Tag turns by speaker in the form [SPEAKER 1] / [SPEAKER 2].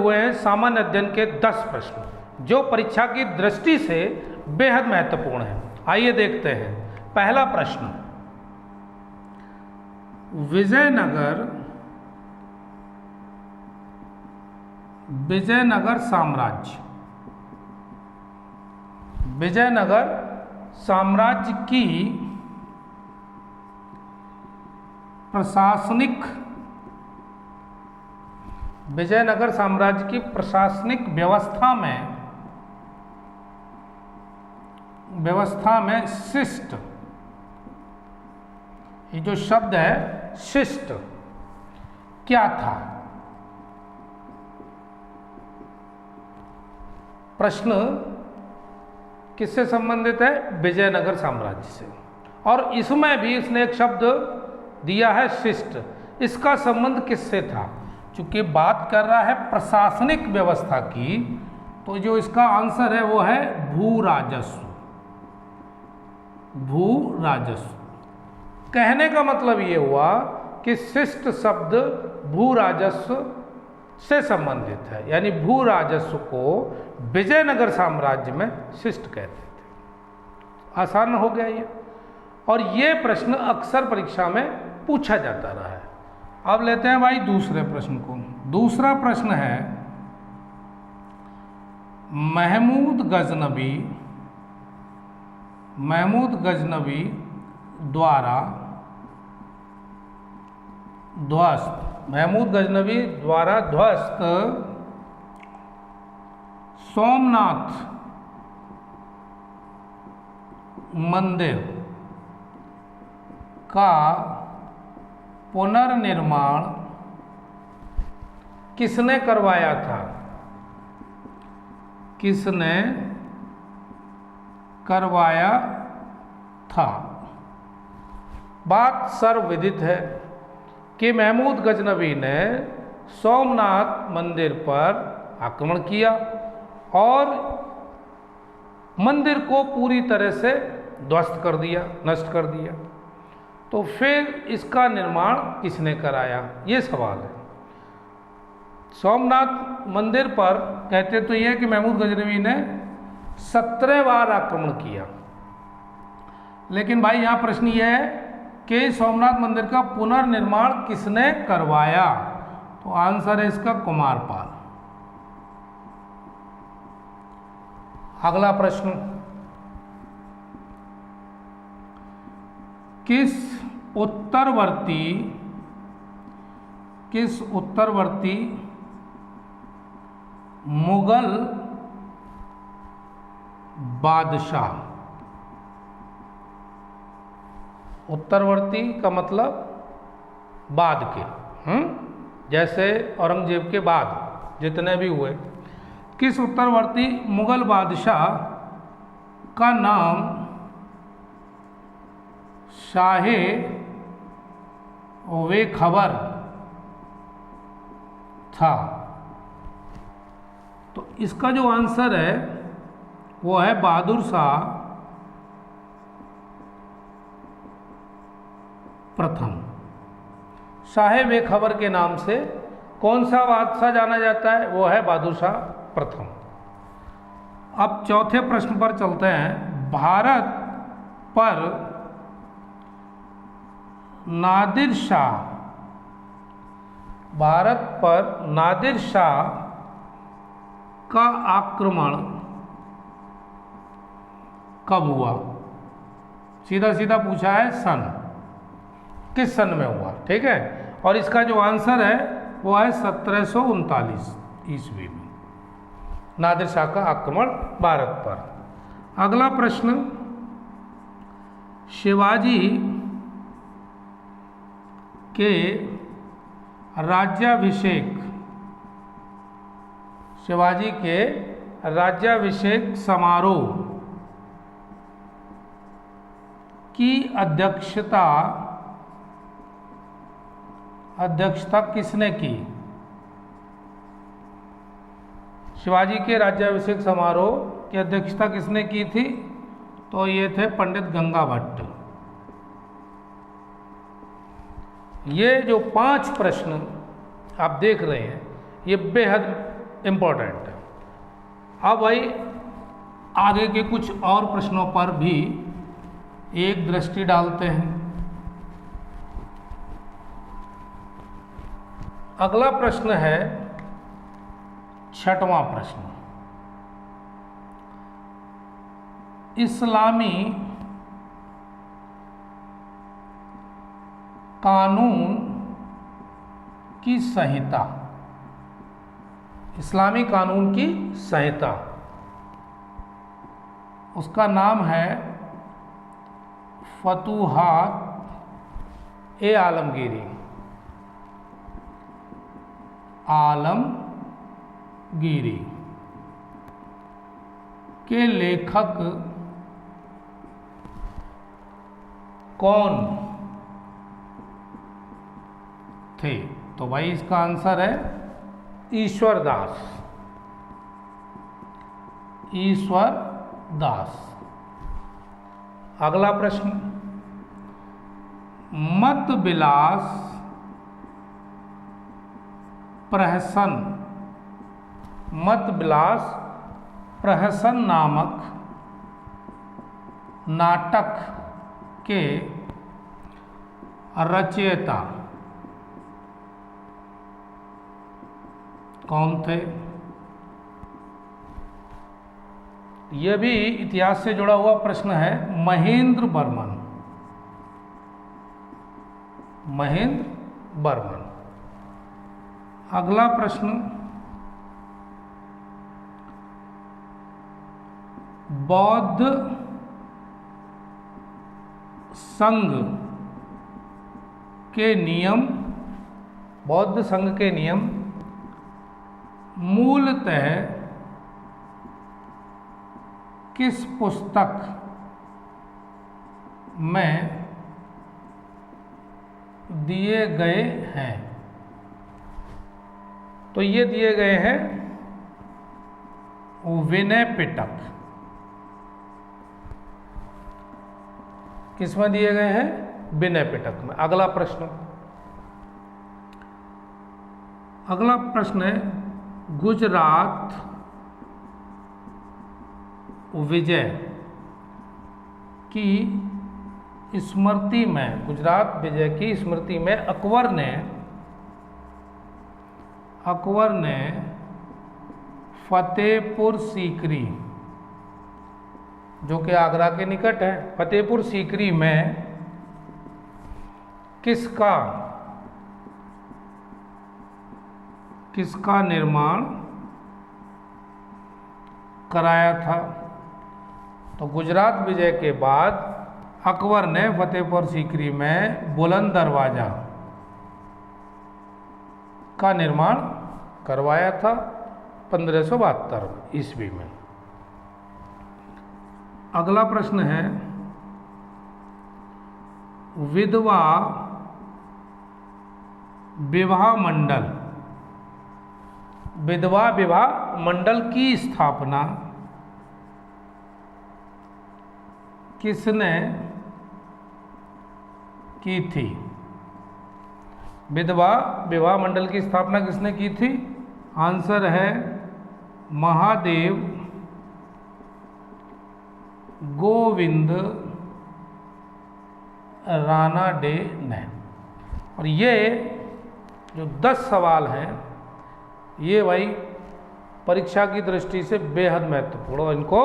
[SPEAKER 1] हुए हैं सामान्य अध्ययन के 10 प्रश्न जो परीक्षा की दृष्टि से बेहद महत्वपूर्ण है। आइए देखते हैं। पहला प्रश्न, विजयनगर साम्राज्य की प्रशासनिक व्यवस्था में शिष्ट, ये जो शब्द है शिष्ट क्या था? प्रश्न किससे संबंधित है? विजयनगर साम्राज्य से। और इसमें भी इसने एक शब्द दिया है शिष्ट। इसका संबंध किससे था? चूंकि बात कर रहा है प्रशासनिक व्यवस्था की, तो जो इसका आंसर है वो है भू राजस्व। कहने का मतलब ये हुआ कि शिष्ट शब्द भू राजस्व से संबंधित है, यानी भू राजस्व को विजयनगर साम्राज्य में शिष्ट कहते थे। आसान हो गया ये, और ये प्रश्न अक्सर परीक्षा में पूछा जाता रहा है। अब लेते हैं भाई दूसरे प्रश्न को। दूसरा प्रश्न है, महमूद गजनवी द्वारा ध्वस्त सोमनाथ मंदिर का पुनर्निर्माण किसने करवाया था? बात सर्वविदित है कि महमूद गजनवी ने सोमनाथ मंदिर पर आक्रमण किया और मंदिर को पूरी तरह से ध्वस्त कर दिया, नष्ट कर दिया। तो फिर इसका निर्माण किसने कराया, ये सवाल है। सोमनाथ मंदिर पर कहते तो यह कि महमूद गजनवी ने 17 बार आक्रमण किया, लेकिन भाई यहाँ प्रश्न यह है कि सोमनाथ मंदिर का पुनर्निर्माण किसने करवाया? तो आंसर है इसका कुमारपाल। अगला प्रश्न, किस उत्तरवर्ती मुगल बादशाह, उत्तरवर्ती का मतलब बाद के, जैसे औरंगजेब के बाद जितने भी हुए, किस उत्तरवर्ती मुगल बादशाह का नाम शाहे वे खबर था? तो इसका जो आंसर है वो है बहादुर शाह प्रथम। शाहे वे खबर के नाम से कौन सा बादशाह जाना जाता है? वो है बहादुर शाह प्रथम। अब चौथे प्रश्न पर चलते हैं। भारत पर नादिर शाह का आक्रमण कब हुआ? सीधा सीधा पूछा है सन, किस सन में हुआ, ठीक है। और इसका जो आंसर है वो है 1739 ईस्वी में नादिर शाह का आक्रमण भारत पर। अगला प्रश्न, शिवाजी के राज्याभिषेक समारोह की अध्यक्षता किसने की? शिवाजी के राज्याभिषेक समारोह की अध्यक्षता किसने की थी? तो ये थे पंडित गंगा भट्ट। ये जो 5 प्रश्न आप देख रहे हैं ये बेहद इम्पोर्टेंट है। अब भाई आगे के कुछ और प्रश्नों पर भी एक दृष्टि डालते हैं। अगला प्रश्न है 6वां प्रश्न। इस्लामी कानून की संहिता, इस्लामी कानून की संहिता, उसका नाम है फतूहात ए आलमगीरी। आलमगीरी के लेखक कौन थे? तो भाई इसका आंसर है ईश्वर दास। ईश्वर दास। अगला प्रश्न, मत विलास प्रहसन, मत विलास प्रहसन नामक नाटक के रचयिता कौन थे? यह भी इतिहास से जुड़ा हुआ प्रश्न है। महेंद्र बर्मन। महेंद्र बर्मन। अगला प्रश्न, बौद्ध संघ के नियम, बौद्ध संघ के नियम मूलतः किस पुस्तक में दिए गए हैं? तो ये दिए गए हैं विनय पिटक। किसमें दिए गए हैं? विनय पिटक में। अगला प्रश्न, अगला प्रश्न है गुजरात विजय की स्मृति में, गुजरात विजय की स्मृति में अकबर ने फतेहपुर सीकरी, जो कि आगरा के निकट है, फतेहपुर सीकरी में किसका निर्माण कराया था? तो गुजरात विजय के बाद अकबर ने फतेहपुर सीकरी में बुलंद दरवाजा का निर्माण करवाया था 1572 ईस्वी में। अगला प्रश्न है विधवा विवाह मंडल, विधवा विवाह मंडल की स्थापना किसने की थी? विधवा विवाह मंडल की स्थापना किसने की थी? आंसर है महादेव गोविंद रानाडे ने। और ये जो 10 सवाल हैं ये भाई परीक्षा की दृष्टि से बेहद महत्वपूर्ण, इनको